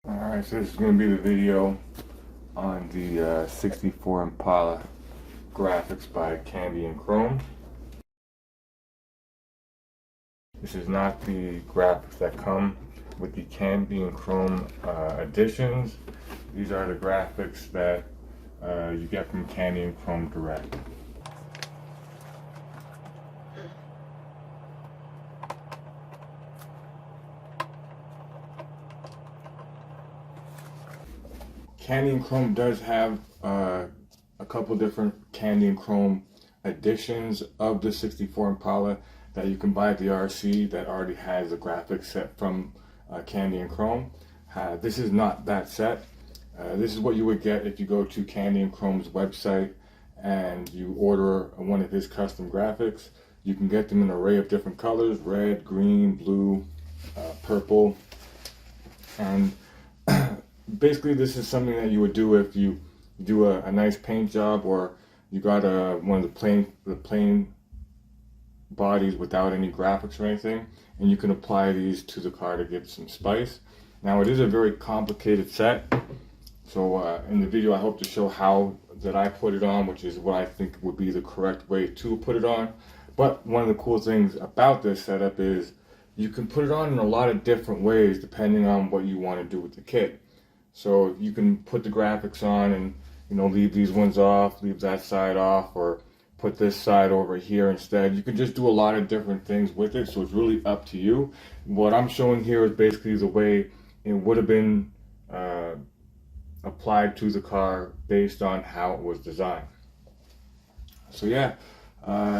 Alright, so this is going to be the video on the SixtyFour Impala graphics by Kandy and Chrome. This is not the graphics that come with the Kandy and Chrome editions. These are the graphics that you get from Kandy and Chrome direct. Kandy and Chrome does have a couple different Kandy and Chrome editions of the SixtyFour Impala that you can buy at the RC that already has a graphics set from Kandy and Chrome. This is not that set. This is what you would get if you go to Kandy and Chrome's website and you order one of his custom graphics. You can get them in an array of different colors: red, green, blue, purple, and basically this is something that you would do if you do a nice paint job, or you got one of the plain bodies without any graphics or anything, and you can apply these to the car to give some spice. Now it is a very complicated set, so in the video I hope to show how that I put it on, which is what I think would be the correct way to put it on. But one of the cool things about this setup is you can put it on in a lot of different ways depending on what you want to do with the kit. So you can put the graphics on and, you know, leave these ones off, leave that side off, or put this side over here instead. You can just do a lot of different things with it, so it's really up to you. What I'm showing here is basically the way it would have been applied to the car based on how it was designed. So yeah,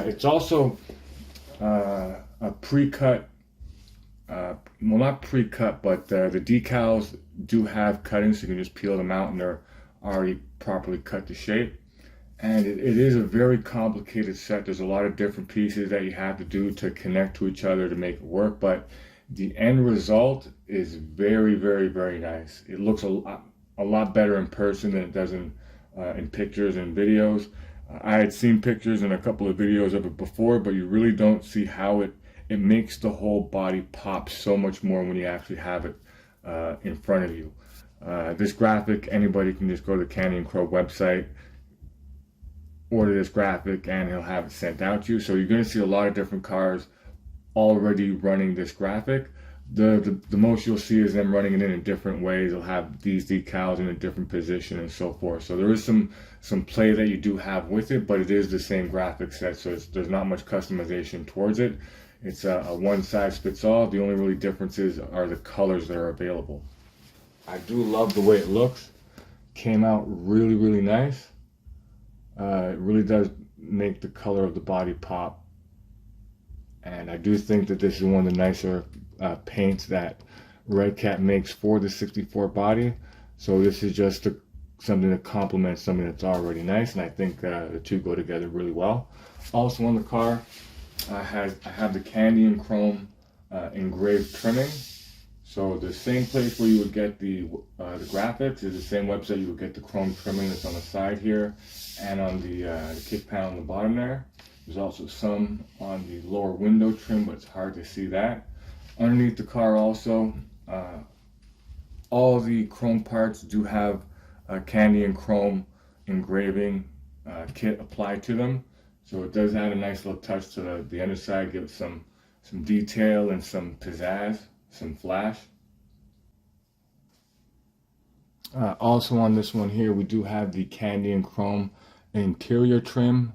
it's also a pre-cut, well, not pre-cut, but the decals do have cuttings, so you can just peel them out and they're already properly cut to shape. And it is a very complicated set. There's a lot of different pieces that you have to do to connect to each other to make it work, but the end result is very, very, very nice. It looks a lot better in person than it does in pictures and videos. I had seen pictures and a couple of videos of it before, but you really don't see how it makes the whole body pop so much more when you actually have it in front of you. This graphic, anybody can just go to the Kandy and Chrome website, order this graphic, and he'll have it sent out to you. So you're going to see a lot of different cars already running this graphic. The most you'll see is them running it in different ways. They'll have these decals in a different position and so forth. So there is some play that you do have with it, but it is the same graphic set, so there's not much customization towards it. It's a one-size-fits-all. The only really differences are the colors that are available. I do love the way it looks. Came out really, really nice. It really does make the color of the body pop. And I do think that this is one of the nicer paints that Redcat makes for the SixtyFour body. So this is just something to complement something that's already nice, and I think the two go together really well. Also on the car, I have the Kandy and Chrome engraved trimming. So the same place where you would get the graphics is the same website you would get the chrome trimming that's on the side here and on the kit panel on the bottom there. There's also some on the lower window trim, but it's hard to see that. Underneath the car also, all the chrome parts do have a Kandy and Chrome engraving kit applied to them. So it does add a nice little touch to the underside, give it some detail and some pizzazz, some flash. Also on this one here, we do have the Kandy and Chrome interior trim.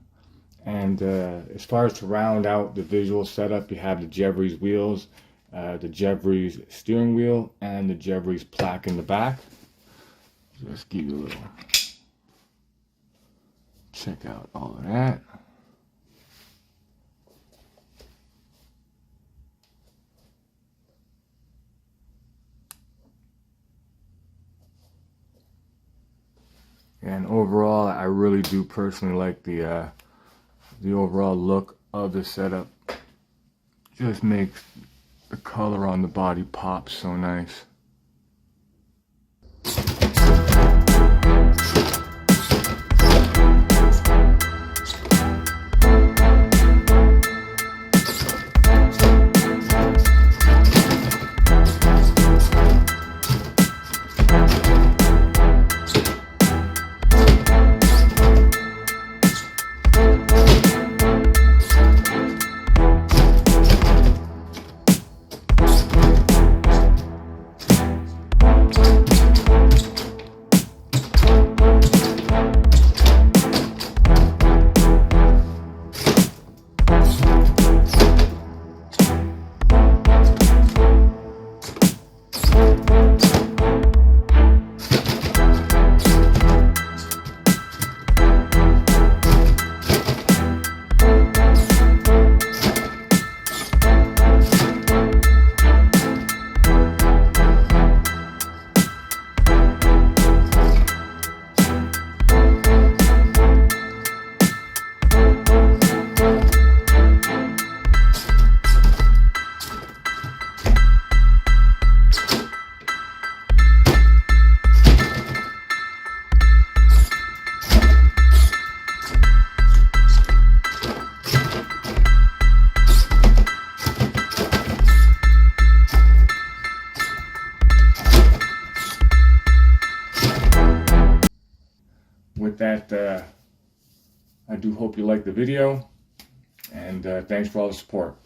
And as far as to round out the visual setup, you have the Jevries wheels, the Jevries steering wheel, and the Jevries plaque in the back. Just give you a little check out all of that. And overall, I really do personally like the overall look of the setup. Just makes the color on the body pop so nice. with that, I do hope you like the video, and thanks for all the support.